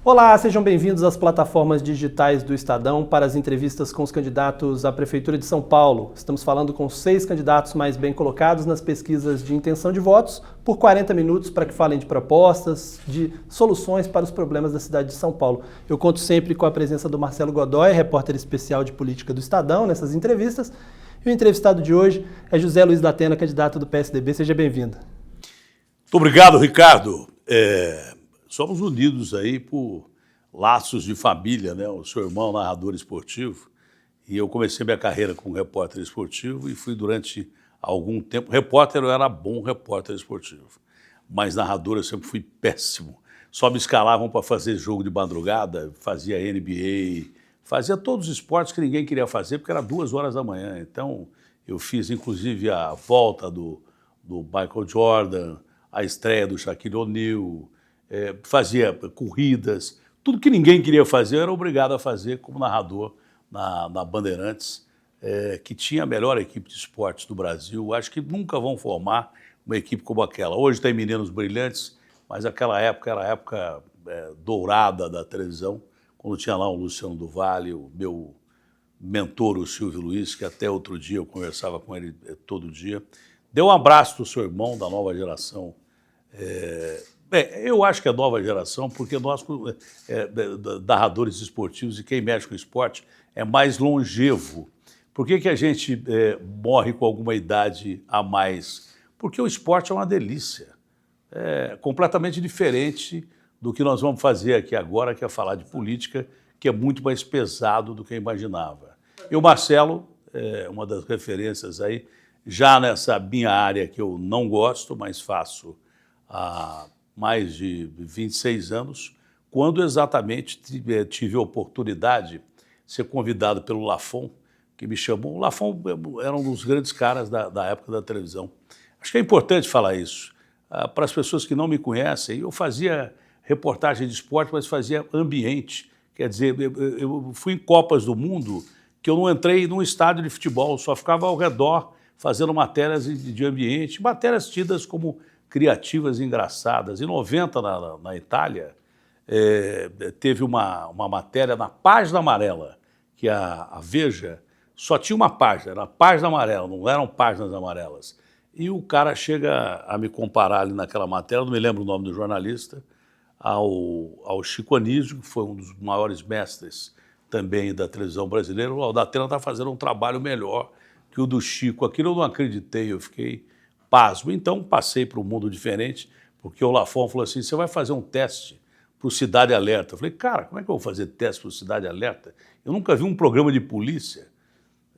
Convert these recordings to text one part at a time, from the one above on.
Olá, sejam bem-vindos às plataformas digitais do Estadão para as entrevistas com os candidatos à Prefeitura de São Paulo. Estamos falando com 6 candidatos mais bem colocados nas pesquisas de intenção de votos por 40 minutos para que falem de propostas, de soluções para os problemas da cidade de São Paulo. Eu conto sempre com a presença do Marcelo Godoy, repórter especial de política do Estadão, nessas entrevistas. E o entrevistado de hoje é José Luiz da Atena, candidato do PSDB. Seja bem-vindo. Muito obrigado, Ricardo. Somos unidos aí por laços de família, né? O seu irmão narrador esportivo, e eu comecei minha carreira como repórter esportivo e fui durante algum tempo. Repórter, eu era bom repórter esportivo, mas narrador eu sempre fui péssimo. Só me escalavam para fazer jogo de madrugada, fazia NBA, fazia todos os esportes que ninguém queria fazer, porque era 2 horas da manhã. Então, eu fiz inclusive a volta do Michael Jordan, a estreia do Shaquille O'Neal, fazia corridas, tudo que ninguém queria fazer eu era obrigado a fazer como narrador na Bandeirantes, que tinha a melhor equipe de esportes do Brasil. Acho que nunca vão formar uma equipe como aquela. Hoje tem meninos brilhantes, mas aquela época era a época dourada da televisão, quando tinha lá o Luciano do Vale, o meu mentor, o Silvio Luiz, que até outro dia eu conversava com ele todo dia. Dê um abraço do seu irmão, da nova geração. Eu acho que é nova geração, porque nós, narradores esportivos e quem mexe com esporte, é mais longevo. Por que a gente morre com alguma idade a mais? Porque o esporte é uma delícia. É completamente diferente do que nós vamos fazer aqui agora, que é falar de política, que é muito mais pesado do que eu imaginava. E o Marcelo é uma das referências aí, já nessa minha área que eu não gosto, mas faço há mais de 26 anos, quando exatamente tive a oportunidade de ser convidado pelo Lafon, que me chamou. O Lafon era um dos grandes caras da época da televisão. Acho que é importante falar isso. Para as pessoas que não me conhecem, eu fazia reportagem de esporte, mas fazia ambiente. Quer dizer, eu fui em Copas do Mundo que eu não entrei num estádio de futebol, só ficava ao redor fazendo matérias de ambiente, matérias tidas como criativas e engraçadas. Em 90, na Itália, teve uma matéria na Página Amarela, que a Veja só tinha uma página, era a Página Amarela, não eram páginas amarelas. E o cara chega a me comparar ali naquela matéria, não me lembro o nome do jornalista, ao Chico Anísio, que foi um dos maiores mestres também da televisão brasileira. O Datena está fazendo um trabalho melhor que o do Chico. Aquilo eu não acreditei, eu fiquei pasmo. Então passei para um mundo diferente, porque o Lafon falou assim, você vai fazer um teste para o Cidade Alerta. Eu falei, cara, como é que eu vou fazer teste para o Cidade Alerta? Eu nunca vi um programa de polícia.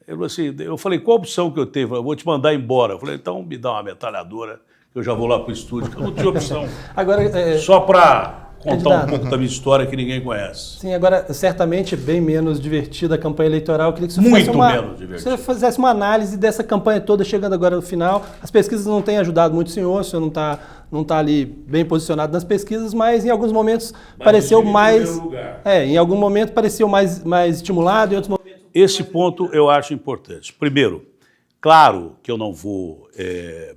Eu falei, qual a opção que eu tenho? Eu vou te mandar embora. Eu falei, então me dá uma metralhadora, que eu já vou lá para o estúdio, que eu não tinha opção. Agora, só para contar um pouco da minha história que ninguém conhece. Sim, agora, certamente bem menos divertida a campanha eleitoral. Eu queria que você menos divertida. Você fizesse uma análise dessa campanha toda, chegando agora no final. As pesquisas não têm ajudado muito o senhor não está ali bem posicionado nas pesquisas, mas em alguns momentos pareceu mais... em algum momento pareceu mais estimulado, em outros momentos... Esse ponto eu acho importante. Primeiro, claro que eu não vou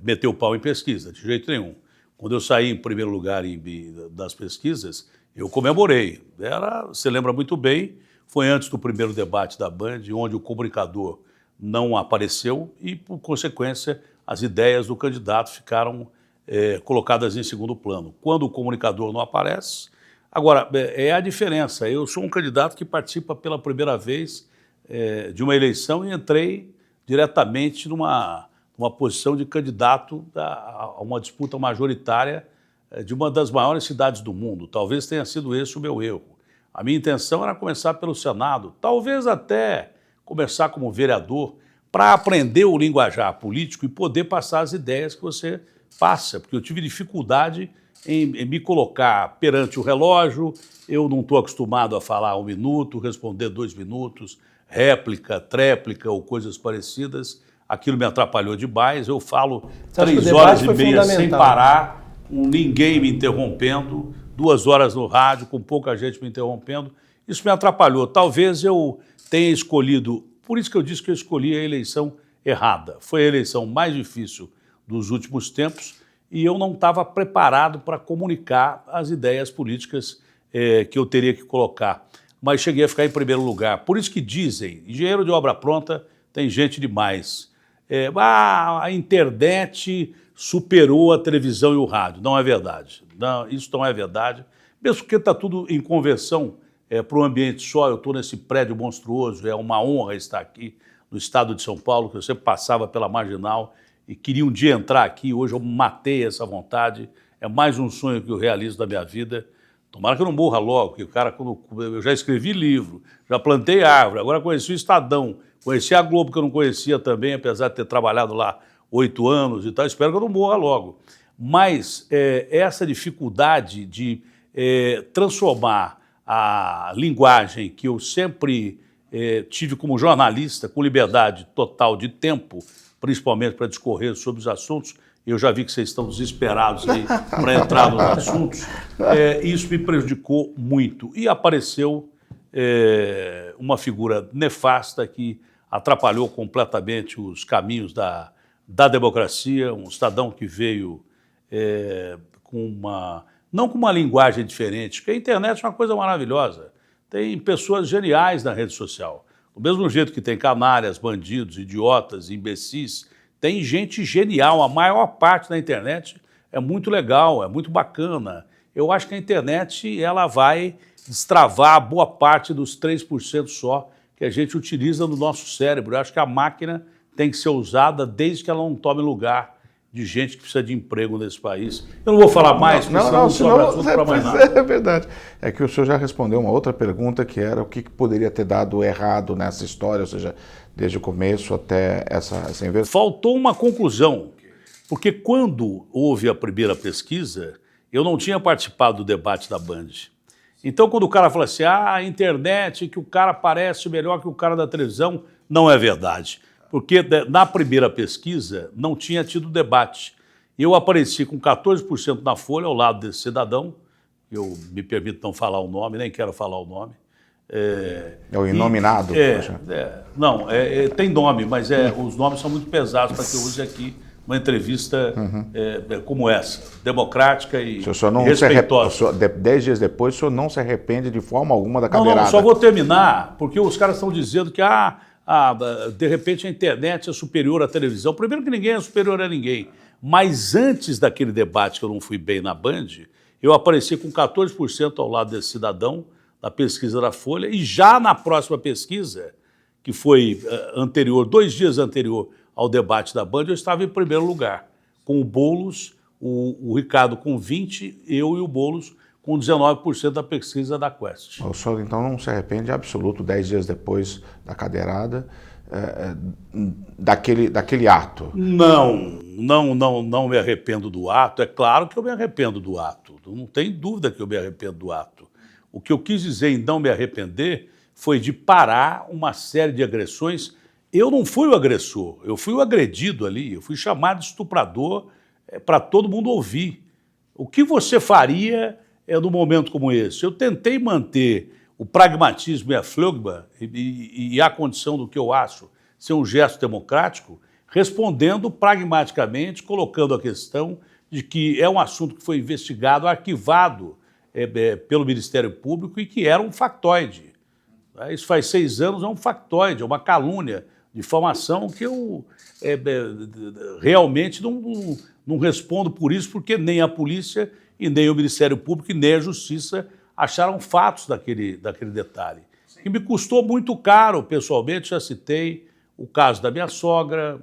meter o pau em pesquisa, de jeito nenhum. Quando eu saí em primeiro lugar das pesquisas, eu comemorei. Você lembra muito bem, foi antes do primeiro debate da Band, onde o comunicador não apareceu e, por consequência, as ideias do candidato ficaram colocadas em segundo plano. Quando o comunicador não aparece... Agora, é a diferença. Eu sou um candidato que participa pela primeira vez de uma eleição e entrei diretamente numa posição de candidato a uma disputa majoritária de uma das maiores cidades do mundo. Talvez tenha sido esse o meu erro. A minha intenção era começar pelo Senado, talvez até começar como vereador, para aprender o linguajar político e poder passar as ideias que você passa, porque eu tive dificuldade em me colocar perante o relógio, eu não estou acostumado a falar 1 minuto, responder 2 minutos, réplica, tréplica ou coisas parecidas. Aquilo me atrapalhou demais. Eu falo 3 horas e meia sem parar, com ninguém me interrompendo, 2 horas no rádio, com pouca gente me interrompendo. Isso me atrapalhou. Talvez eu tenha escolhido, por isso que eu disse que eu escolhi a eleição errada. Foi a eleição mais difícil dos últimos tempos e eu não estava preparado para comunicar as ideias políticas que eu teria que colocar, mas cheguei a ficar em primeiro lugar. Por isso que dizem, engenheiro de obra pronta tem gente demais. A internet superou a televisão e o rádio. Não é verdade. Não, isso não é verdade. Mesmo porque está tudo em conversão para um ambiente só. Eu estou nesse prédio monstruoso, é uma honra estar aqui no estado de São Paulo, que eu sempre passava pela Marginal e queria um dia entrar aqui. Hoje eu matei essa vontade. É mais um sonho que eu realizo da minha vida. Tomara que eu não morra logo, porque o cara, eu já escrevi livro, já plantei árvore, agora conheci o Estadão, conheci a Globo, que eu não conhecia também, apesar de ter trabalhado lá 8 anos e tal. Espero que eu não morra logo. Mas essa dificuldade de transformar a linguagem que eu sempre tive como jornalista, com liberdade total de tempo, principalmente para discorrer sobre os assuntos, eu já vi que vocês estão desesperados aí para entrar nos assuntos, isso me prejudicou muito. E apareceu uma figura nefasta que atrapalhou completamente os caminhos da democracia, um cidadão que veio não com uma linguagem diferente, porque a internet é uma coisa maravilhosa. Tem pessoas geniais na rede social. Do mesmo jeito que tem canalhas, bandidos, idiotas, imbecis, tem gente genial. A maior parte da internet é muito legal, é muito bacana. Eu acho que a internet ela vai destravar boa parte dos 3% só que a gente utiliza no nosso cérebro. Eu acho que a máquina tem que ser usada desde que ela não tome lugar de gente que precisa de emprego nesse país. Eu não vou falar mais, porque senão sobra assunto para mais nada. É verdade. É que o senhor já respondeu uma outra pergunta, que era o que poderia ter dado errado nessa história, ou seja, desde o começo até essa inversão. Faltou uma conclusão, porque quando houve a primeira pesquisa, eu não tinha participado do debate da Band. Então, quando o cara fala assim, a internet, que o cara parece melhor que o cara da televisão, não é verdade. Porque na primeira pesquisa não tinha tido debate. Eu apareci com 14% na Folha, ao lado desse cidadão, eu me permito não falar o nome, nem quero falar o nome. É o inominado? Não, tem nome, mas os nomes são muito pesados para que eu use aqui uma entrevista como essa, democrática e respeitosa. 10 dias depois, o senhor não se arrepende de forma alguma da cadeirada? Não, só vou terminar, porque os caras estão dizendo que de repente a internet é superior à televisão. Primeiro que ninguém é superior a ninguém, mas antes daquele debate que eu não fui bem na Band, eu apareci com 14% ao lado desse cidadão, na pesquisa da Folha, e já na próxima pesquisa, que foi anterior, 2 dias anterior ao debate da Band, eu estava em primeiro lugar, com o Boulos, o Ricardo com 20%, eu e o Boulos com 19% da pesquisa da Quest. O senhor então não se arrepende absoluto, 10 dias depois da cadeirada, daquele ato? Não me arrependo do ato. É claro que eu me arrependo do ato, não tem dúvida que eu me arrependo do ato. O que eu quis dizer em não me arrepender foi de parar uma série de agressões. Eu não fui o agressor, eu fui o agredido ali, eu fui chamado de estuprador para todo mundo ouvir. O que você faria num momento como esse? Eu tentei manter o pragmatismo e a flegma e a condição do que eu acho ser um gesto democrático, respondendo pragmaticamente, colocando a questão de que é um assunto que foi investigado, arquivado pelo Ministério Público e que era um factoide. Isso faz 6 anos, é um factoide, é uma calúnia, difamação que eu realmente não respondo por isso, porque nem a polícia e nem o Ministério Público e nem a Justiça acharam fatos daquele detalhe. Que me custou muito caro, pessoalmente, já citei o caso da minha sogra.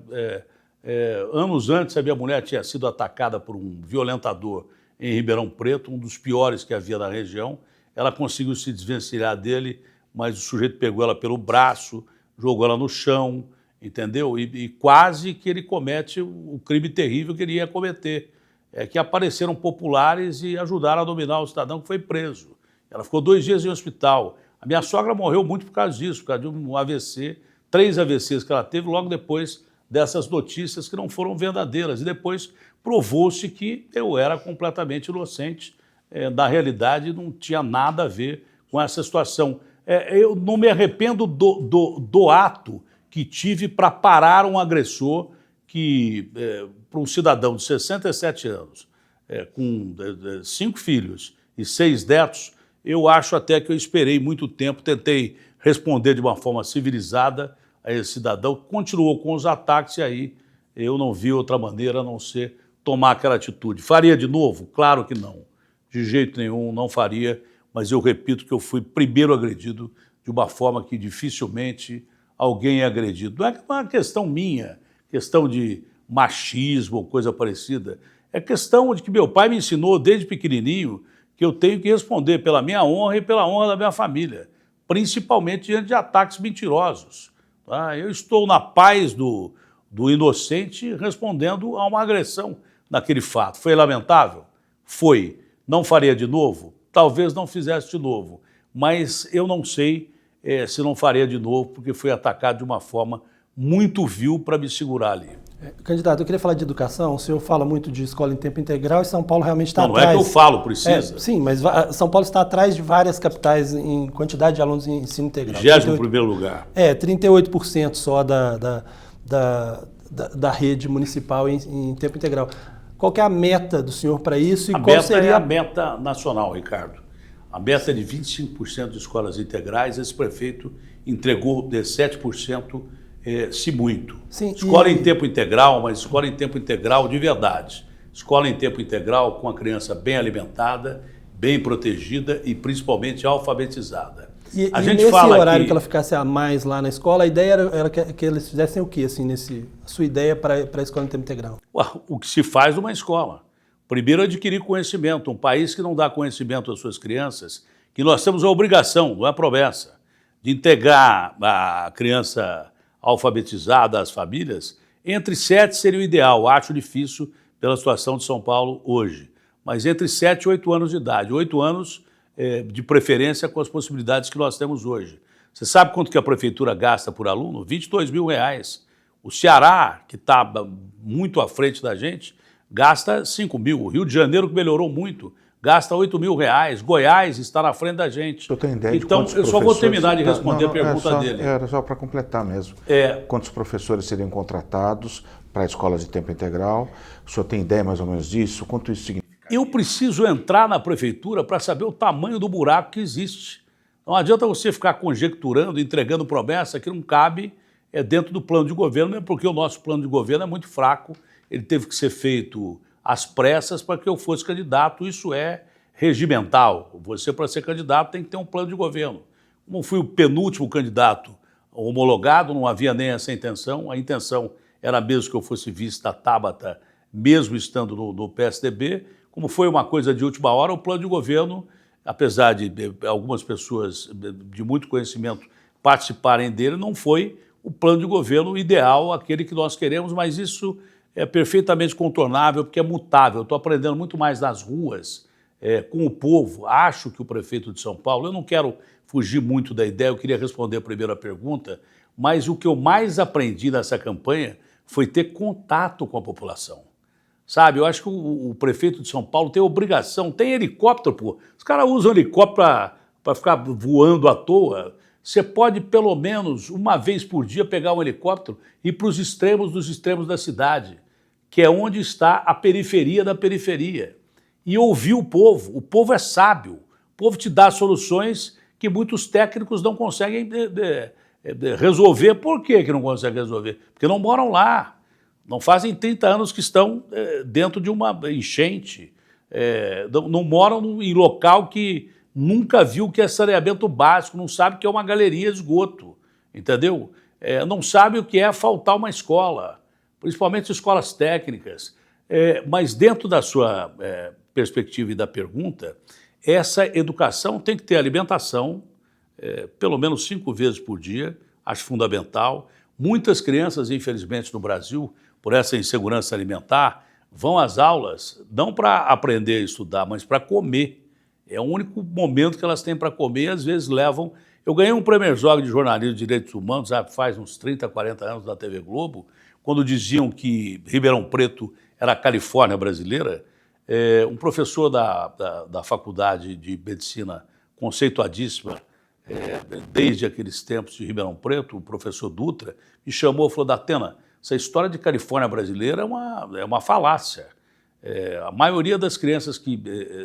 Anos antes, a minha mulher tinha sido atacada por um violentador em Ribeirão Preto, um dos piores que havia na região. Ela conseguiu se desvencilhar dele, mas o sujeito pegou ela pelo braço, jogou ela no chão, entendeu? E quase que ele comete o crime terrível que ele ia cometer. Que apareceram populares e ajudaram a dominar o cidadão que foi preso. Ela ficou 2 dias em hospital. A minha sogra morreu muito por causa disso, por causa de um AVC, 3 AVCs que ela teve logo depois dessas notícias que não foram verdadeiras. E depois provou-se que eu era completamente inocente. Na realidade, não tinha nada a ver com essa situação. Eu não me arrependo do ato que tive para parar um agressor que, para um cidadão de 67 anos, com 5 filhos e 6 netos, eu acho até que eu esperei muito tempo, tentei responder de uma forma civilizada a esse cidadão, continuou com os ataques e aí eu não vi outra maneira a não ser tomar aquela atitude. Faria de novo? Claro que não. De jeito nenhum, não faria, mas eu repito que eu fui primeiro agredido de uma forma que dificilmente alguém é agredido. Não é uma questão minha, questão de machismo ou coisa parecida. É questão de que meu pai me ensinou desde pequenininho que eu tenho que responder pela minha honra e pela honra da minha família, principalmente diante de ataques mentirosos. Tá? Eu estou na paz do inocente respondendo a uma agressão naquele fato. Foi lamentável? Foi. Não faria de novo? Talvez não fizesse de novo, mas eu não sei se não faria de novo, porque fui atacado de uma forma muito vil para me segurar ali. Candidato, eu queria falar de educação. O senhor fala muito de escola em tempo integral e São Paulo realmente está atrás. Não é que eu falo, precisa. Sim, mas São Paulo está atrás de várias capitais em quantidade de alunos em ensino integral. 21º lugar. 38% só da rede municipal em tempo integral. Qual que é a meta do senhor para isso? A meta é a meta nacional, Ricardo. A meta é de 25% de escolas integrais. Esse prefeito entregou 17%, se muito. Sim, escola em tempo integral, mas escola em tempo integral de verdade. Escola em tempo integral com a criança bem alimentada, bem protegida e principalmente alfabetizada. A gente nesse fala horário que ela ficasse a mais lá na escola, a ideia era que eles fizessem o quê? Assim, a sua ideia para a escola em tempo integral? O que se faz numa escola. Primeiro, adquirir conhecimento. Um país que não dá conhecimento às suas crianças, que nós temos a obrigação, não é promessa, de integrar a criança alfabetizada às famílias, entre 7 seria o ideal. Acho difícil pela situação de São Paulo hoje. Mas entre 7 e 8 anos de idade. 8 anos de preferência com as possibilidades que nós temos hoje. Você sabe quanto que a prefeitura gasta por aluno? R$22 mil. O Ceará, que está muito à frente da gente, gasta 5 mil. O Rio de Janeiro, que melhorou muito, gasta 8 mil reais. Goiás está na frente da gente. Eu tenho ideia então, de eu só vou terminar de responder a pergunta dele. Era só para completar mesmo. Quantos professores seriam contratados para escolas de tempo integral? O senhor tem ideia mais ou menos disso? Quanto isso significa? Eu preciso entrar na prefeitura para saber o tamanho do buraco que existe. Não adianta você ficar conjecturando, entregando promessa que não cabe dentro do plano de governo, mesmo porque o nosso plano de governo é muito fraco. Ele teve que ser feito às pressas para que eu fosse candidato. Isso é regimental. Você, para ser candidato, tem que ter um plano de governo. Como fui o penúltimo candidato homologado, não havia nem essa intenção. A intenção era mesmo que eu fosse vice da Tabata, mesmo estando no PSDB. Como foi uma coisa de última hora, o plano de governo, apesar de algumas pessoas de muito conhecimento participarem dele, não foi o plano de governo ideal, aquele que nós queremos, mas isso é perfeitamente contornável, porque é mutável. Eu estou aprendendo muito mais nas ruas, com o povo. Acho que o prefeito de São Paulo, eu não quero fugir muito da ideia, eu queria responder primeiro a pergunta, mas o que eu mais aprendi nessa campanha foi ter contato com a população. Sabe, eu acho que o prefeito de São Paulo tem obrigação, tem helicóptero, pô. Os caras usam helicóptero para ficar voando à toa. Você pode, pelo menos, uma vez por dia, pegar um helicóptero e ir para os extremos dos extremos da cidade, que é onde está a periferia da periferia. E ouvir o povo. O povo é sábio. O povo te dá soluções que muitos técnicos não conseguem resolver. Por que não conseguem resolver? Porque não moram lá. Não fazem 30 anos que estão dentro de uma enchente, não moram em local que nunca viu o que é saneamento básico, não sabe o que é uma galeria de esgoto, entendeu? Não sabe o que é faltar uma escola, principalmente escolas técnicas. Mas dentro da sua perspectiva e da pergunta, essa educação tem que ter alimentação, pelo menos 5 vezes por dia, acho fundamental. Muitas crianças, infelizmente, no Brasil, por essa insegurança alimentar, vão às aulas não para aprender a estudar, mas para comer. É o único momento que elas têm para comer e às vezes levam... Eu ganhei um prêmio Herzog de jornalismo de direitos humanos, faz uns 30, 40 anos na TV Globo, quando diziam que Ribeirão Preto era a Califórnia brasileira. Um professor da Faculdade de Medicina conceituadíssima, desde aqueles tempos de Ribeirão Preto, o professor Dutra, me chamou e falou: Datena, essa história de Califórnia brasileira é uma falácia. A maioria das crianças que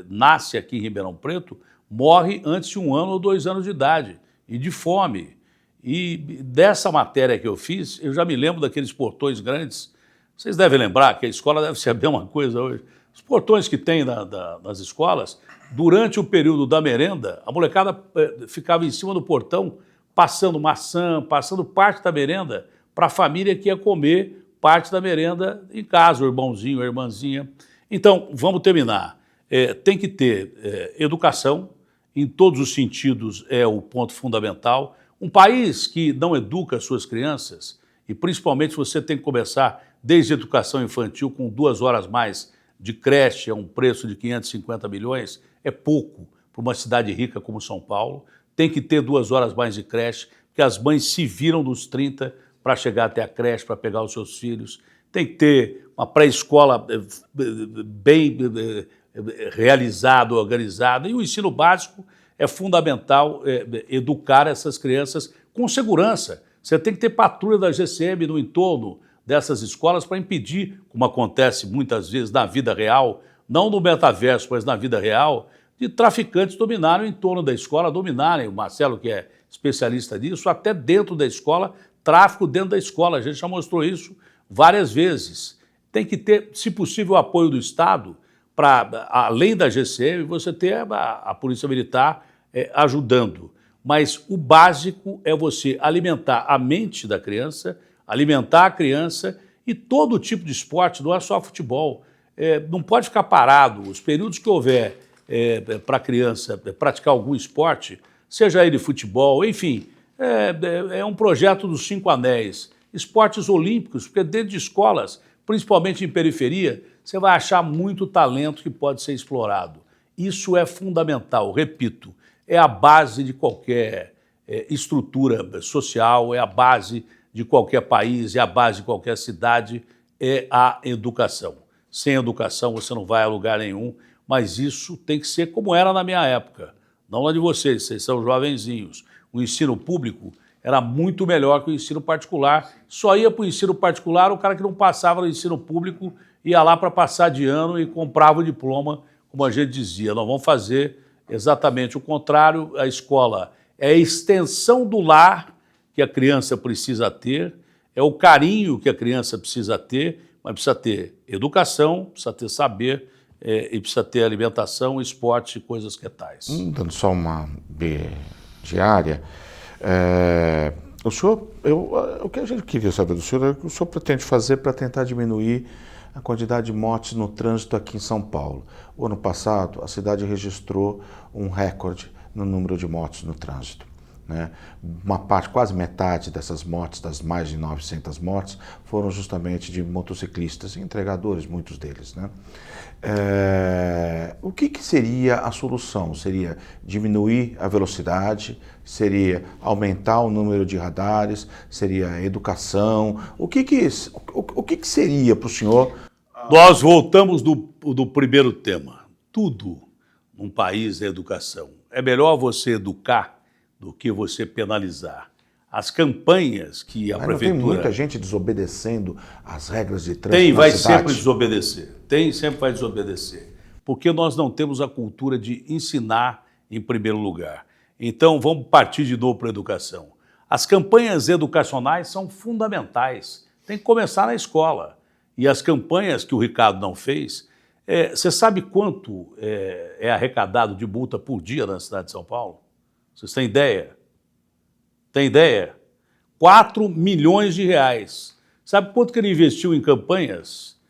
nasce aqui em Ribeirão Preto morre antes de 1 ano ou 2 anos de idade, e de fome. E dessa matéria que eu fiz, eu já me lembro daqueles portões grandes. Vocês devem lembrar que a escola deve ser a mesma coisa hoje. Os portões que tem nas escolas, durante o período da merenda, a molecada ficava em cima do portão, passando maçã, passando parte da merenda para a família que ia comer parte da merenda em casa, o irmãozinho, a irmãzinha. Então, vamos terminar. Tem que ter educação, em todos os sentidos é o ponto fundamental. Um país que não educa as suas crianças, e principalmente você tem que começar desde a educação infantil com 2 horas mais de creche a um preço de 550 milhões, é pouco para uma cidade rica como São Paulo. Tem que ter 2 horas mais de creche, porque as mães se viram dos 30 para chegar até a creche, para pegar os seus filhos. Tem que ter uma pré-escola bem realizada, organizada. E o ensino básico é fundamental educar essas crianças com segurança. Você tem que ter patrulha da GCM no entorno dessas escolas para impedir, como acontece muitas vezes na vida real, não no metaverso, mas na vida real, de traficantes dominarem o entorno da escola, dominarem, o Marcelo, que é especialista nisso, até dentro da escola, tráfico dentro da escola. A gente já mostrou isso várias vezes. Tem que ter, se possível, o apoio do Estado para, além da GCM, você ter a Polícia Militar ajudando. Mas o básico é você alimentar a mente da criança, alimentar a criança e todo tipo de esporte, não é só futebol. Não pode ficar parado. Os períodos que houver para a criança praticar algum esporte, seja ele futebol, enfim, é um projeto dos 5 anéis. Esportes olímpicos, porque dentro de escolas, principalmente em periferia, você vai achar muito talento que pode ser explorado. Isso é fundamental, repito, é a base de qualquer estrutura social, é a base de qualquer país, é a base de qualquer cidade, é a educação. Sem educação você não vai a lugar nenhum, mas isso tem que ser como era na minha época, não na de vocês são jovenzinhos. O ensino público era muito melhor que o ensino particular. Só ia para o ensino particular o cara que não passava no ensino público, ia lá para passar de ano e comprava o diploma, como a gente dizia. Nós vamos fazer exatamente o contrário. A escola é a extensão do lar que a criança precisa ter, é o carinho que a criança precisa ter, mas precisa ter educação, precisa ter saber e precisa ter alimentação, esporte e coisas que tais. Dando só uma diária, o senhor, o que a gente queria saber do senhor é o que o senhor pretende fazer para tentar diminuir a quantidade de mortes no trânsito aqui em São Paulo. O ano passado, a cidade registrou um recorde no número de mortes no trânsito, né? Uma parte, quase metade dessas mortes, das mais de 900 mortes, foram justamente de motociclistas, entregadores, muitos deles, né? O que seria a solução? Seria diminuir a velocidade? Seria aumentar o número de radares? Seria educação? O que seria para o senhor? Nós voltamos do primeiro tema. Tudo num país é educação. É melhor você educar do que você penalizar. As campanhas que a prefeitura... Não tem muita gente desobedecendo as regras de trânsito Tem, vai na cidade? sempre desobedecer. Sempre vai desobedecer. Porque nós não temos a cultura de ensinar em primeiro lugar. Então, vamos partir de novo para a educação. As campanhas educacionais são fundamentais. Tem que começar na escola. E as campanhas que o Ricardo não fez... você sabe quanto é arrecadado de multa por dia na cidade de São Paulo? Vocês têm ideia? Tem ideia? 4 milhões de reais. Sabe quanto que ele investiu em campanhas?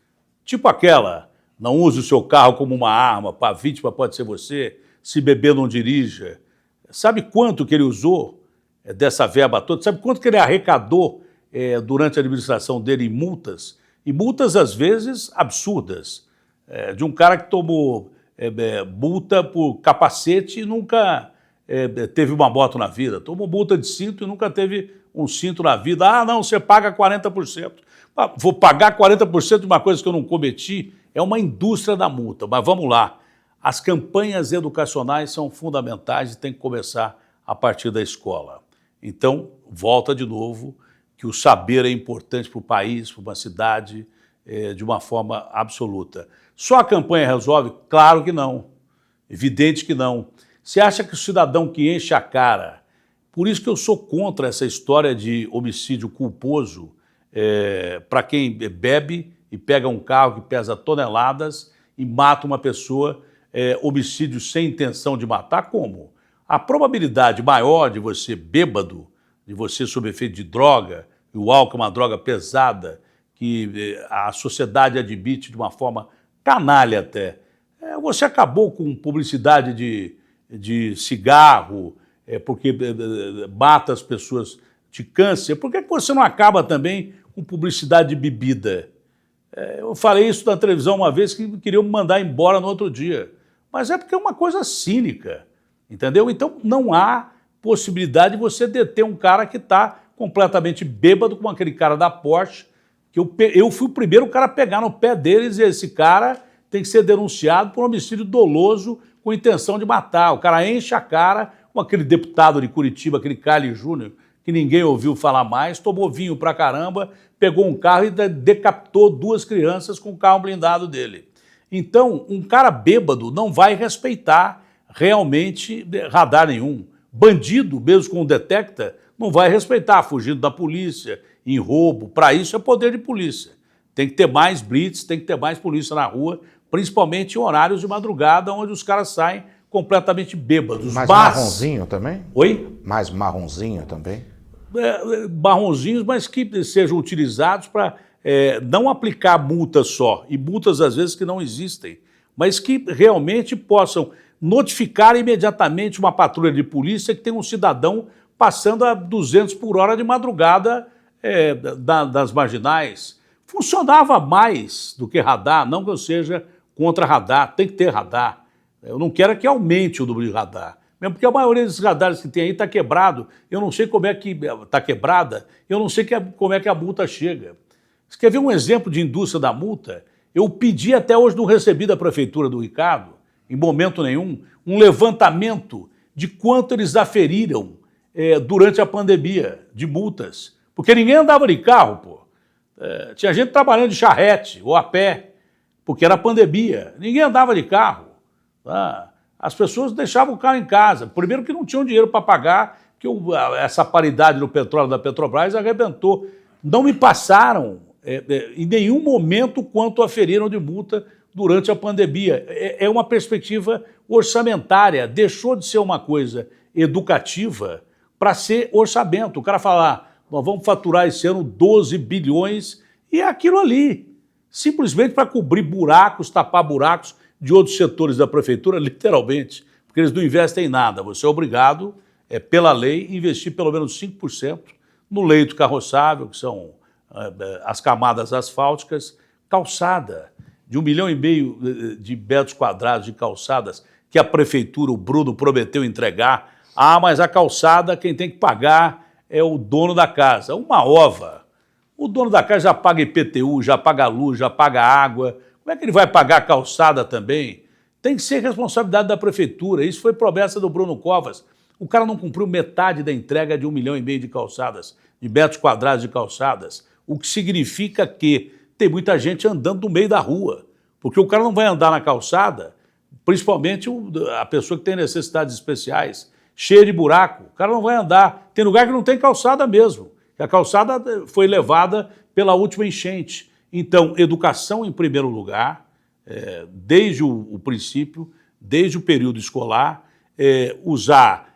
Tipo aquela, não use o seu carro como uma arma, para a vítima pode ser você, se beber não dirija. Sabe quanto que ele usou dessa verba toda? Sabe quanto que ele arrecadou durante a administração dele em multas? E multas, às vezes, absurdas. De um cara que tomou multa por capacete e nunca... teve uma moto na vida, tomou multa de cinto e nunca teve um cinto na vida. Ah, não, você paga 40%. Vou pagar 40% de uma coisa que eu não cometi? É uma indústria da multa. Mas vamos lá. As campanhas educacionais são fundamentais e tem que começar a partir da escola. Então, volta de novo que o saber é importante para o país, para uma cidade, de uma forma absoluta. Só a campanha resolve? Claro que não. Evidente que não. Você acha que o cidadão que enche a cara... Por isso que eu sou contra essa história de homicídio culposo para quem bebe e pega um carro que pesa toneladas e mata uma pessoa, homicídio sem intenção de matar, como? A probabilidade maior de você bêbado, de você sob efeito de droga, e o álcool é uma droga pesada, que a sociedade admite de uma forma canalha até. Você acabou com publicidade de cigarro, porque mata as pessoas de câncer. Por que você não acaba também com publicidade de bebida? Eu falei isso na televisão uma vez que queriam me mandar embora no outro dia. Mas é porque é uma coisa cínica, entendeu? Então não há possibilidade de você deter um cara que está completamente bêbado, como aquele cara da Porsche, que eu fui o primeiro cara a pegar no pé deles, e esse cara tem que ser denunciado por homicídio doloso com intenção de matar. O cara enche a cara, como aquele deputado de Curitiba, aquele Carlos Júnior, que ninguém ouviu falar mais, tomou vinho pra caramba, pegou um carro e decapitou 2 crianças com o carro blindado dele. Então, um cara bêbado não vai respeitar realmente radar nenhum. Bandido, mesmo com o detecta, não vai respeitar, fugindo da polícia, em roubo. Para isso é poder de polícia. Tem que ter mais blitz, tem que ter mais polícia na rua, principalmente em horários de madrugada, onde os caras saem completamente bêbados. Mais marronzinho também? Oi? Mais marronzinho também? Marronzinhos, mas que sejam utilizados para não aplicar multas só, e multas às vezes que não existem, mas que realmente possam notificar imediatamente uma patrulha de polícia que tem um cidadão passando a 200 por hora de madrugada das marginais. Funcionava mais do que radar, não que eu seja contra radar, tem que ter radar. Eu não quero que aumente o número de radar. Mesmo porque a maioria desses radares que tem aí está quebrado, eu não sei como é que está quebrada, eu não sei como é que a multa chega. Você quer ver um exemplo de indústria da multa? Eu pedi, até hoje não recebi da prefeitura do Ricardo, em momento nenhum, um levantamento de quanto eles aferiram durante a pandemia de multas. Porque ninguém andava de carro, pô. Tinha gente trabalhando de charrete ou a pé, porque era pandemia. Ninguém andava de carro. Tá? As pessoas deixavam o carro em casa. Primeiro que não tinham dinheiro para pagar, que essa paridade no petróleo da Petrobras arrebentou. Não me passaram em nenhum momento quanto aferiram de multa durante a pandemia. É uma perspectiva orçamentária. Deixou de ser uma coisa educativa para ser orçamento. O cara fala, nós vamos faturar esse ano 12 bilhões e é aquilo ali. Simplesmente para cobrir buracos, tapar buracos de outros setores da prefeitura, literalmente, porque eles não investem em nada. Você é obrigado, pela lei, investir pelo menos 5% no leito carroçável, que são as camadas asfálticas, calçada, de 1,5 milhão de metros quadrados de calçadas que a prefeitura, o Bruno, prometeu entregar. Ah, mas a calçada quem tem que pagar é o dono da casa. Uma ova. O dono da casa já paga IPTU, já paga luz, já paga água. Como é que ele vai pagar a calçada também? Tem que ser responsabilidade da prefeitura. Isso foi promessa do Bruno Covas. O cara não cumpriu metade da entrega de 1,5 milhão de calçadas, de metros quadrados de calçadas. O que significa que tem muita gente andando no meio da rua. Porque o cara não vai andar na calçada, principalmente a pessoa que tem necessidades especiais, cheia de buraco. O cara não vai andar. Tem lugar que não tem calçada mesmo. A calçada foi levada pela última enchente. Então, educação em primeiro lugar, desde o princípio, desde o período escolar, usar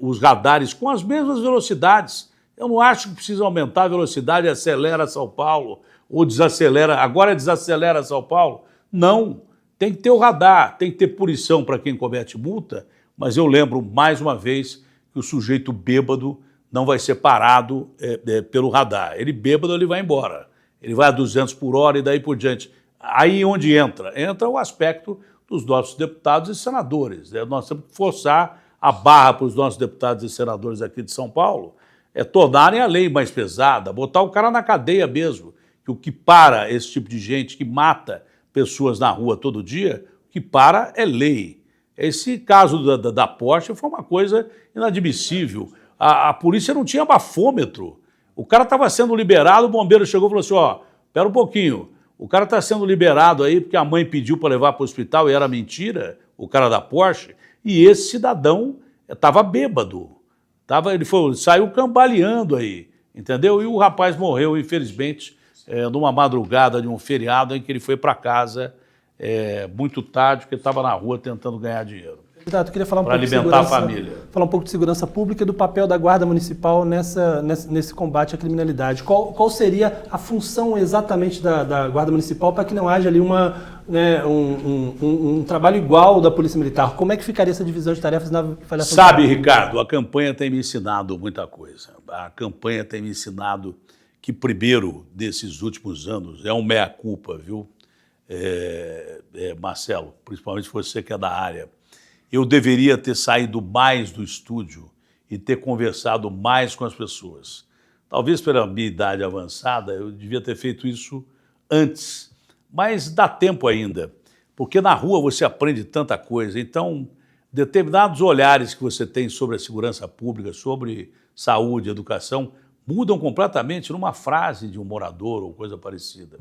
os radares com as mesmas velocidades. Eu não acho que precisa aumentar a velocidade e acelera São Paulo, ou desacelera, agora desacelera São Paulo. Não, tem que ter o radar, tem que ter punição para quem comete multa, mas eu lembro mais uma vez que o sujeito bêbado não vai ser parado pelo radar. Ele bêbado, ele vai embora. Ele vai a 200 por hora e daí por diante. Aí onde entra? Entra o aspecto dos nossos deputados e senadores. Nós temos que forçar a barra para os nossos deputados e senadores aqui de São Paulo, tornarem a lei mais pesada, botar o cara na cadeia mesmo. Que o que para esse tipo de gente que mata pessoas na rua todo dia, o que para é lei. Esse caso da Porsche foi uma coisa inadmissível. A polícia não tinha bafômetro. O cara estava sendo liberado, o bombeiro chegou e falou assim, ó, espera um pouquinho, o cara está sendo liberado aí porque a mãe pediu para levar para o hospital e era mentira, o cara da Porsche, e esse cidadão estava bêbado. Saiu cambaleando aí, entendeu? E o rapaz morreu, infelizmente, numa madrugada de um feriado em que ele foi para casa muito tarde, porque estava na rua tentando ganhar dinheiro. Candidato, eu queria falar um para pouco alimentar de segurança, a família. Falar um pouco de segurança pública e do papel da Guarda Municipal nesse combate à criminalidade. Qual seria a função exatamente da Guarda Municipal para que não haja ali um trabalho igual da Polícia Militar? Como é que ficaria essa divisão de tarefas na avaliação? Sabe, Ricardo, a campanha tem me ensinado muita coisa. A campanha tem me ensinado que, primeiro, desses últimos anos, é um meia-culpa, viu, Marcelo? Principalmente você que é da área. Eu deveria ter saído mais do estúdio e ter conversado mais com as pessoas. Talvez pela minha idade avançada, eu devia ter feito isso antes, mas dá tempo ainda, porque na rua você aprende tanta coisa. Então, determinados olhares que você tem sobre a segurança pública, sobre saúde, educação, mudam completamente numa frase de um morador ou coisa parecida.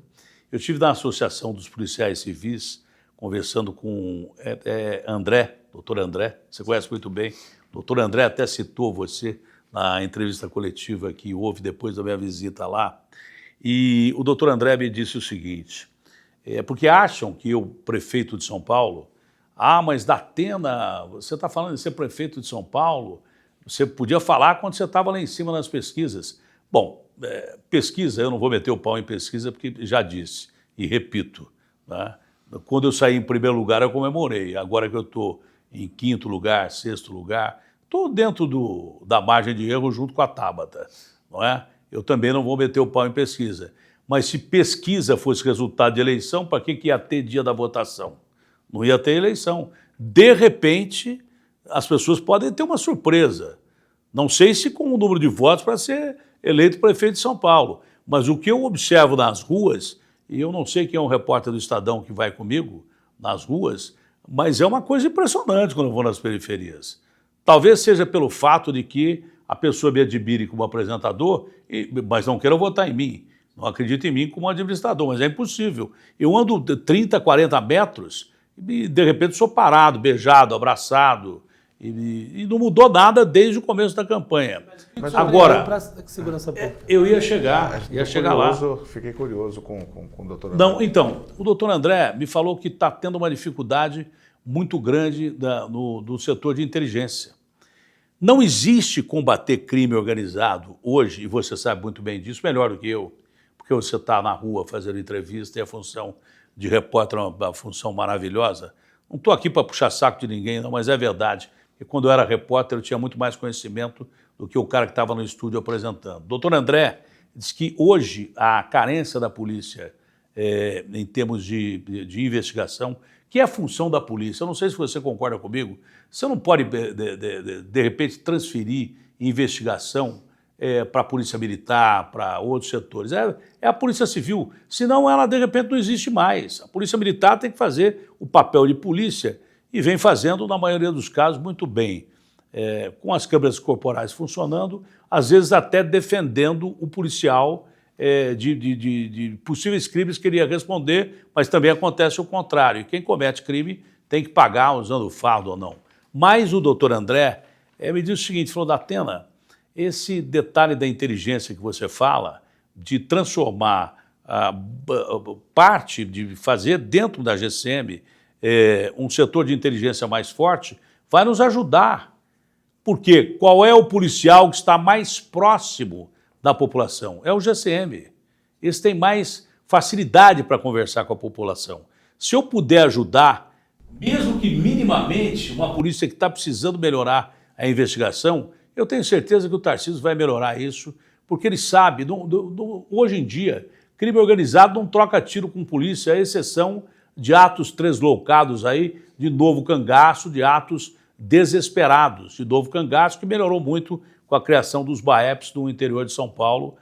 Eu estive na Associação dos Policiais Civis, conversando com André, doutor André, você conhece muito bem. O doutor André até citou você na entrevista coletiva que houve depois da minha visita lá. E o doutor André me disse o seguinte, porque acham que eu, prefeito de São Paulo, mas Datena, você está falando de ser prefeito de São Paulo, você podia falar quando você estava lá em cima nas pesquisas. Bom, pesquisa, eu não vou meter o pau em pesquisa porque já disse e repito, né? Quando eu saí em primeiro lugar, eu comemorei. Agora que eu estou em quinto lugar, sexto lugar, estou dentro da margem de erro junto com a Tabata, não é? Eu também não vou meter o pau em pesquisa. Mas se pesquisa fosse resultado de eleição, para que ia ter dia da votação? Não ia ter eleição. De repente, as pessoas podem ter uma surpresa. Não sei se com o número de votos para ser eleito prefeito de São Paulo, mas o que eu observo nas ruas, e eu não sei quem é um repórter do Estadão que vai comigo nas ruas, mas é uma coisa impressionante quando eu vou nas periferias. Talvez seja pelo fato de que a pessoa me admire como apresentador, mas não queira votar em mim. Não acredita em mim como administrador, mas é impossível. Eu ando 30, 40 metros e de repente sou parado, beijado, abraçado. E não mudou nada desde o começo da campanha. Mas agora, segurança pública. eu ia chegar lá. Fiquei curioso com o doutor André. Não, então, o doutor André me falou que está tendo uma dificuldade muito grande no setor de inteligência. Não existe combater crime organizado hoje, e você sabe muito bem disso, melhor do que eu, porque você está na rua fazendo entrevista e a função de repórter é uma função maravilhosa. Não estou aqui para puxar saco de ninguém, não, mas é verdade. E quando eu era repórter, eu tinha muito mais conhecimento do que o cara que estava no estúdio apresentando. Doutor André diz que hoje a carência da polícia em termos de investigação, que é a função da polícia, eu não sei se você concorda comigo, você não pode, de repente, transferir investigação para a polícia militar, para outros setores. É a polícia civil, senão ela, de repente, não existe mais. A polícia militar tem que fazer o papel de polícia e vem fazendo, na maioria dos casos, muito bem. Com as câmeras corporais funcionando, às vezes até defendendo o policial de possíveis crimes que ele ia responder, mas também acontece o contrário. E quem comete crime tem que pagar usando fardo ou não. Mas o doutor André me disse o seguinte, falou, Datena, esse detalhe da inteligência que você fala, de transformar parte, de fazer dentro da GCM um setor de inteligência mais forte, vai nos ajudar. Porque qual é o policial que está mais próximo da população? É o GCM. Eles têm mais facilidade para conversar com a população. Se eu puder ajudar, mesmo que minimamente, uma polícia que está precisando melhorar a investigação, eu tenho certeza que o Tarcísio vai melhorar isso, porque ele sabe, hoje em dia, crime organizado não troca tiro com polícia, à exceção de atos tresloucados aí, de novo cangaço, de atos desesperados, de novo cangaço, que melhorou muito com a criação dos BAEPs no interior de São Paulo,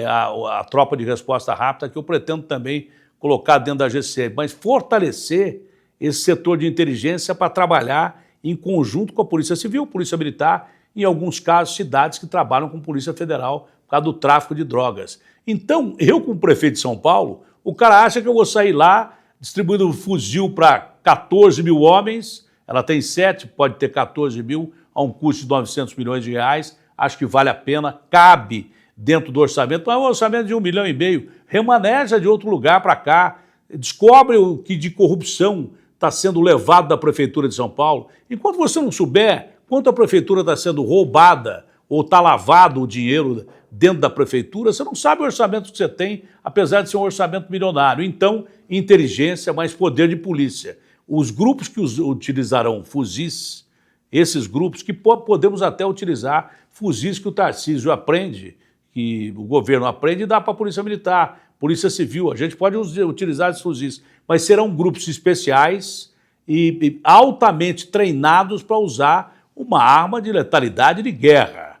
a tropa de resposta rápida, que eu pretendo também colocar dentro da GCM, mas fortalecer esse setor de inteligência para trabalhar em conjunto com a Polícia Civil, Polícia Militar, em alguns casos, cidades que trabalham com Polícia Federal por causa do tráfico de drogas. Então, eu, como prefeito de São Paulo, o cara acha que eu vou sair lá distribuindo fuzil para 14 mil homens, Ela tem 7, pode ter 14 mil, a um custo de 900 milhões de reais. Acho que vale a pena, cabe dentro do orçamento, mas é um orçamento de 1,5 milhão. Remaneja de outro lugar para cá, descobre o que de corrupção está sendo levado da Prefeitura de São Paulo. Enquanto você não souber quanto a Prefeitura está sendo roubada ou está lavado o dinheiro dentro da Prefeitura, você não sabe o orçamento que você tem, apesar de ser um orçamento milionário. Então, inteligência mais poder de polícia. Os grupos que utilizarão fuzis, esses grupos que podemos até utilizar fuzis que o Tarcísio aprende, que o governo aprende e dá para a Polícia Militar, Polícia Civil, a gente pode utilizar esses fuzis, mas serão grupos especiais e altamente treinados para usar uma arma de letalidade de guerra.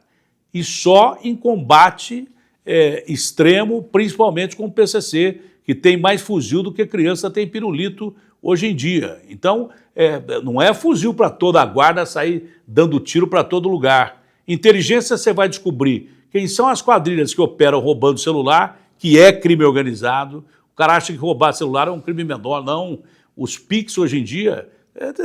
E só em combate extremo, principalmente com o PCC, que tem mais fuzil do que criança tem pirulito hoje em dia. Então, não é fuzil para toda a guarda sair dando tiro para todo lugar. Inteligência, você vai descobrir quem são as quadrilhas que operam roubando celular, que é crime organizado. O cara acha que roubar celular é um crime menor. Não. Os Pix hoje em dia,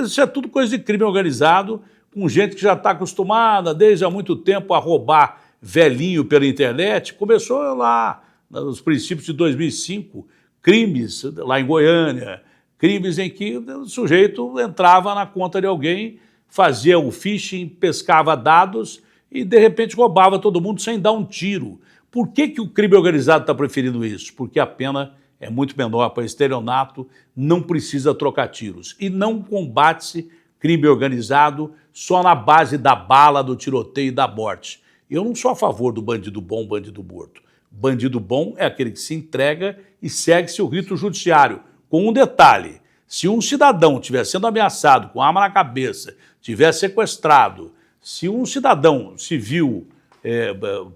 isso é tudo coisa de crime organizado, com gente que já está acostumada desde há muito tempo a roubar velhinho pela internet. Começou lá, nos princípios de 2005, crimes lá em Goiânia, crimes em que o sujeito entrava na conta de alguém, fazia o phishing, pescava dados e, de repente, roubava todo mundo sem dar um tiro. Por que o crime organizado está preferindo isso? Porque a pena é muito menor para estelionato, não precisa trocar tiros. E não combate-se crime organizado só na base da bala, do tiroteio e da morte. Eu não sou a favor do bandido bom, bandido morto. Bandido bom é aquele que se entrega e segue-se o rito judiciário. Com um detalhe, se um cidadão estiver sendo ameaçado com arma na cabeça, estiver sequestrado, se um cidadão civil,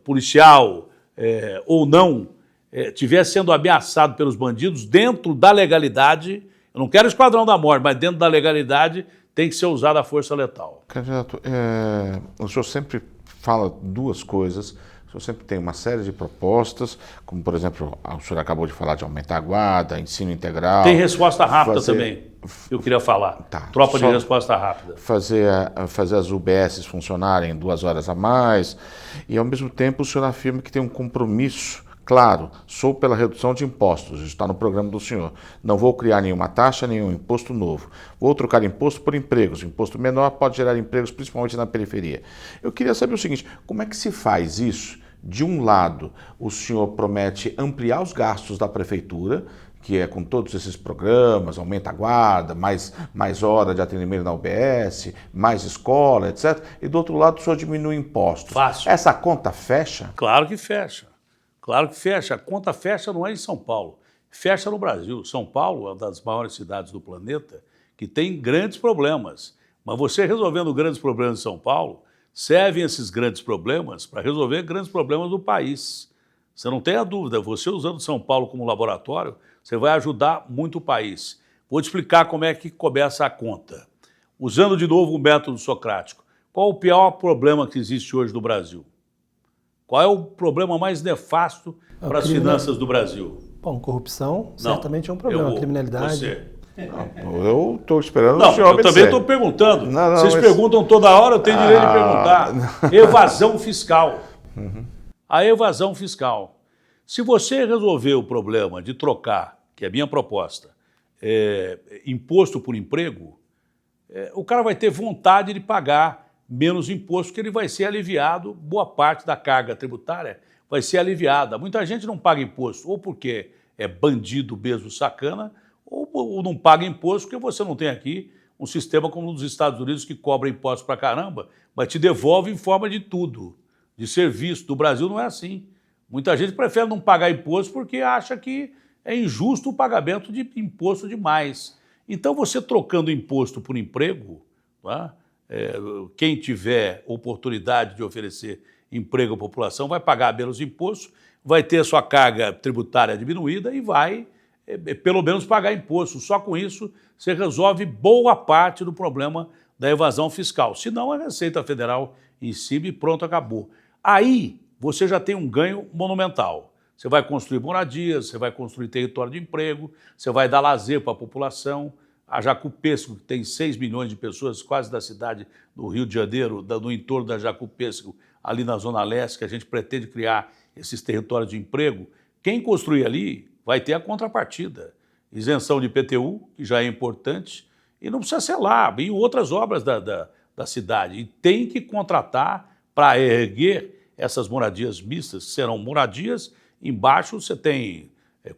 policial ou não, estiver sendo ameaçado pelos bandidos dentro da legalidade, eu não quero esquadrão da morte, mas dentro da legalidade tem que ser usada a força letal. Candidato, o senhor sempre fala duas coisas. O senhor sempre tem uma série de propostas, como, por exemplo, o senhor acabou de falar de aumentar a guarda, ensino integral. Tem resposta rápida também, eu queria falar. Tá, Tropa de resposta rápida. Fazer as UBSs funcionarem 2 horas a mais. E, ao mesmo tempo, o senhor afirma que tem um compromisso. Claro, sou pela redução de impostos, isso está no programa do senhor. Não vou criar nenhuma taxa, nenhum imposto novo. Vou trocar imposto por empregos. Imposto menor pode gerar empregos, principalmente na periferia. Eu queria saber o seguinte, como é que se faz isso? De um lado, o senhor promete ampliar os gastos da prefeitura, que é com todos esses programas, aumenta a guarda, mais hora de atendimento na UBS, mais escola, etc. E do outro lado, o senhor diminui impostos. Fácil. Essa conta fecha? Claro que fecha. Claro que fecha. A conta fecha não é em São Paulo, fecha no Brasil. São Paulo é uma das maiores cidades do planeta que tem grandes problemas. Mas você resolvendo grandes problemas de São Paulo, servem esses grandes problemas para resolver grandes problemas do país. Você não tem a dúvida, você usando São Paulo como laboratório, você vai ajudar muito o país. Vou te explicar como é que começa a conta. Usando de novo o método socrático, qual o pior problema que existe hoje no Brasil? Qual é o problema mais nefasto para as finanças do Brasil? Bom, corrupção certamente é um problema, criminalidade. Você. Eu estou esperando Não, o senhor eu também estou perguntando. Não, Vocês perguntam toda hora, eu tenho direito de perguntar. Evasão fiscal. A evasão fiscal. Se você resolver o problema de trocar, que é a minha proposta, imposto por emprego, o cara vai ter vontade de pagar menos imposto, que ele vai ser aliviado, boa parte da carga tributária vai ser aliviada. Muita gente não paga imposto, ou porque é bandido mesmo sacana, ou não paga imposto porque você não tem aqui um sistema como nos Estados Unidos que cobra impostos pra caramba, mas te devolve em forma de tudo, de serviço. No Brasil não é assim. Muita gente prefere não pagar imposto porque acha que é injusto o pagamento de imposto demais. Então você trocando imposto por emprego, tá? Quem tiver oportunidade de oferecer emprego à população vai pagar menos imposto, vai ter a sua carga tributária diminuída e vai, pelo menos, pagar imposto. Só com isso você resolve boa parte do problema da evasão fiscal. Se não, a Receita Federal em cima e pronto, acabou. Aí você já tem um ganho monumental. Você vai construir moradias, você vai construir território de emprego, você vai dar lazer para a população, a Jacú-Pêssego, que tem 6 milhões de pessoas, quase da cidade do Rio de Janeiro, no entorno da Jacú-Pêssego, ali na Zona Leste, que a gente pretende criar esses territórios de emprego, quem construir ali vai ter a contrapartida. Isenção de IPTU, que já é importante, e não precisa ser lá, em outras obras da cidade. E tem que contratar para erguer essas moradias mistas, que serão moradias, embaixo você tem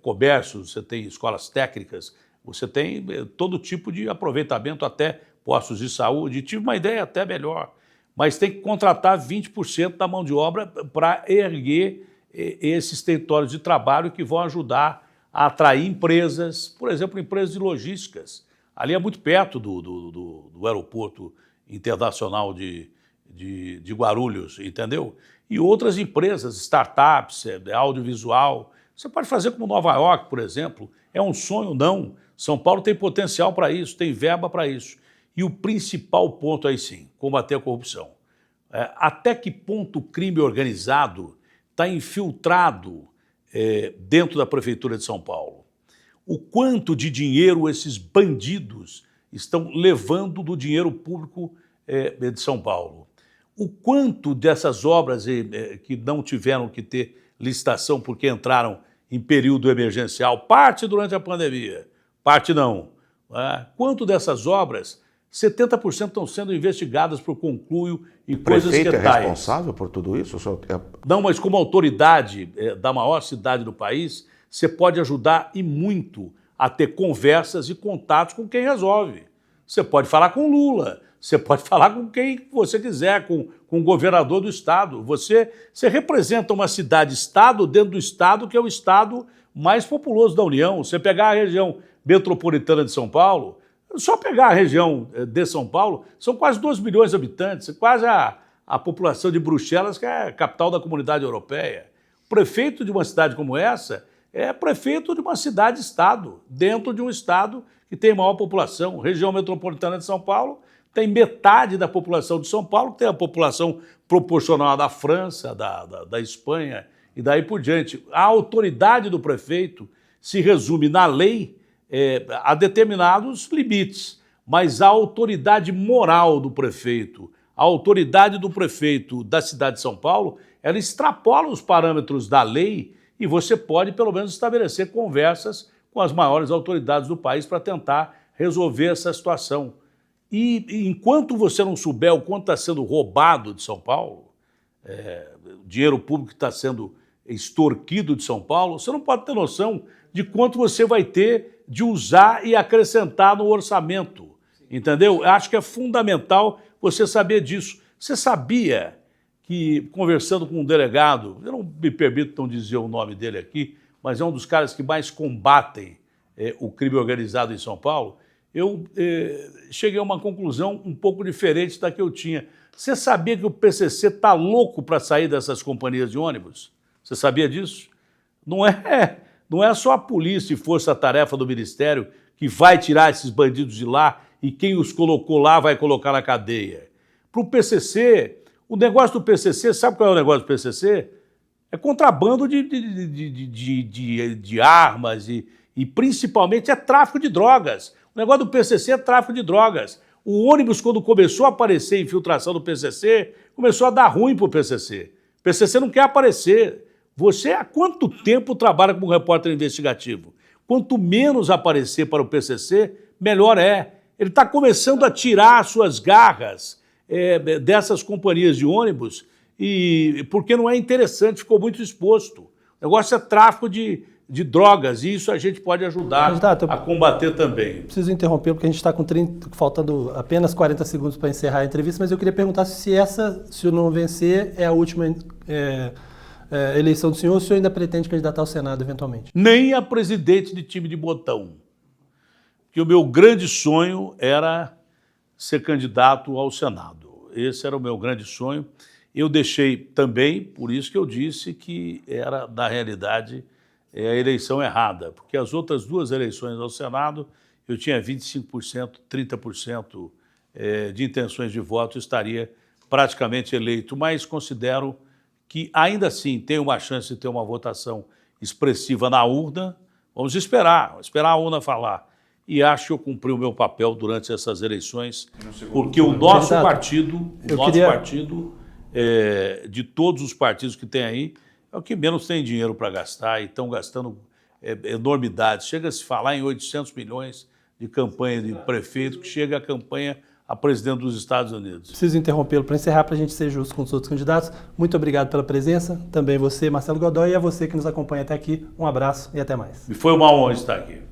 comércios, você tem escolas técnicas, você tem todo tipo de aproveitamento, até postos de saúde. Tive uma ideia até melhor, mas tem que contratar 20% da mão de obra para erguer esses territórios de trabalho que vão ajudar a atrair empresas, por exemplo, empresas de logísticas. Ali é muito perto do aeroporto internacional de Guarulhos, entendeu? E outras empresas, startups, audiovisual. Você pode fazer como Nova York, por exemplo. É um sonho? Não. São Paulo tem potencial para isso, tem verba para isso. E o principal ponto aí sim, combater a corrupção. Até que ponto o crime organizado está infiltrado dentro da Prefeitura de São Paulo? O quanto de dinheiro esses bandidos estão levando do dinheiro público de São Paulo? O quanto dessas obras que não tiveram que ter licitação porque entraram em período emergencial, parte durante a pandemia, parte não. Quanto dessas obras, 70% estão sendo investigadas por conluio e coisas que O prefeito é responsável por tudo isso? Não, mas como autoridade da maior cidade do país, você pode ajudar e muito a ter conversas e contatos com quem resolve. Você pode falar com Lula, você pode falar com quem você quiser, com o governador do estado. Você representa uma cidade-estado dentro do estado que é o estado mais populoso da União. Você pegar a região metropolitana de São Paulo, só pegar a região de São Paulo, são quase 2 milhões de habitantes, quase a população de Bruxelas, que é a capital da Comunidade Europeia. O prefeito de uma cidade como essa é prefeito de uma cidade-estado, dentro de um estado que tem maior população. Região metropolitana de São Paulo tem metade da população de São Paulo, que tem a população proporcional da França, da Espanha e daí por diante. A autoridade do prefeito se resume na lei a determinados limites, mas a autoridade moral do prefeito, a autoridade do prefeito da cidade de São Paulo, ela extrapola os parâmetros da lei e você pode, pelo menos, estabelecer conversas com as maiores autoridades do país para tentar resolver essa situação. E enquanto você não souber o quanto está sendo roubado de São Paulo, o dinheiro público que está sendo extorquido de São Paulo, você não pode ter noção de quanto você vai ter de usar e acrescentar no orçamento, entendeu? Eu acho que é fundamental você saber disso. Você sabia que, conversando com um delegado, eu não me permito não dizer o nome dele aqui, mas é um dos caras que mais combatem o crime organizado em São Paulo, eu cheguei a uma conclusão um pouco diferente da que eu tinha. Você sabia que o PCC está louco para sair dessas companhias de ônibus? Você sabia disso? Não é só a polícia e força-tarefa do Ministério que vai tirar esses bandidos de lá e quem os colocou lá vai colocar na cadeia. Para o PCC, o negócio do PCC, sabe qual é o negócio do PCC? É contrabando de armas e principalmente é tráfico de drogas. O negócio do PCC é tráfico de drogas. O ônibus, quando começou a aparecer a infiltração do PCC, começou a dar ruim para o PCC. O PCC não quer aparecer. Você há quanto tempo trabalha como repórter investigativo? Quanto menos aparecer para o PCC, melhor é. Ele está começando a tirar suas garras dessas companhias de ônibus porque não é interessante, ficou muito exposto. O negócio é tráfico de drogas e isso a gente pode ajudar a combater também. Preciso interromper porque a gente está faltando apenas 40 segundos para encerrar a entrevista, mas eu queria perguntar se o não vencer é a última eleição do senhor ou se o senhor ainda pretende candidatar ao Senado eventualmente? Nem a presidente de time de botão. Que o meu grande sonho era ser candidato ao Senado. Esse era o meu grande sonho. Eu deixei também, por isso que eu disse que era, na realidade, a eleição errada, porque as outras 2 eleições ao Senado eu tinha 25%, 30% de intenções de voto, estaria praticamente eleito, mas considero que ainda assim tem uma chance de ter uma votação expressiva na urna. Vamos esperar a urna falar. e acho que eu cumpri o meu papel durante essas eleições, porque o nosso partido, de todos os partidos que tem aí, é o que menos tem dinheiro para gastar e estão gastando enormidades. Chega a se falar em 800 milhões de campanha de prefeito, que chega a campanha a presidente dos Estados Unidos. Preciso interrompê-lo para encerrar, para a gente ser justo com os outros candidatos. Muito obrigado pela presença, também você, Marcelo Godoy, e a você que nos acompanha até aqui. Um abraço e até mais. E foi uma honra estar aqui.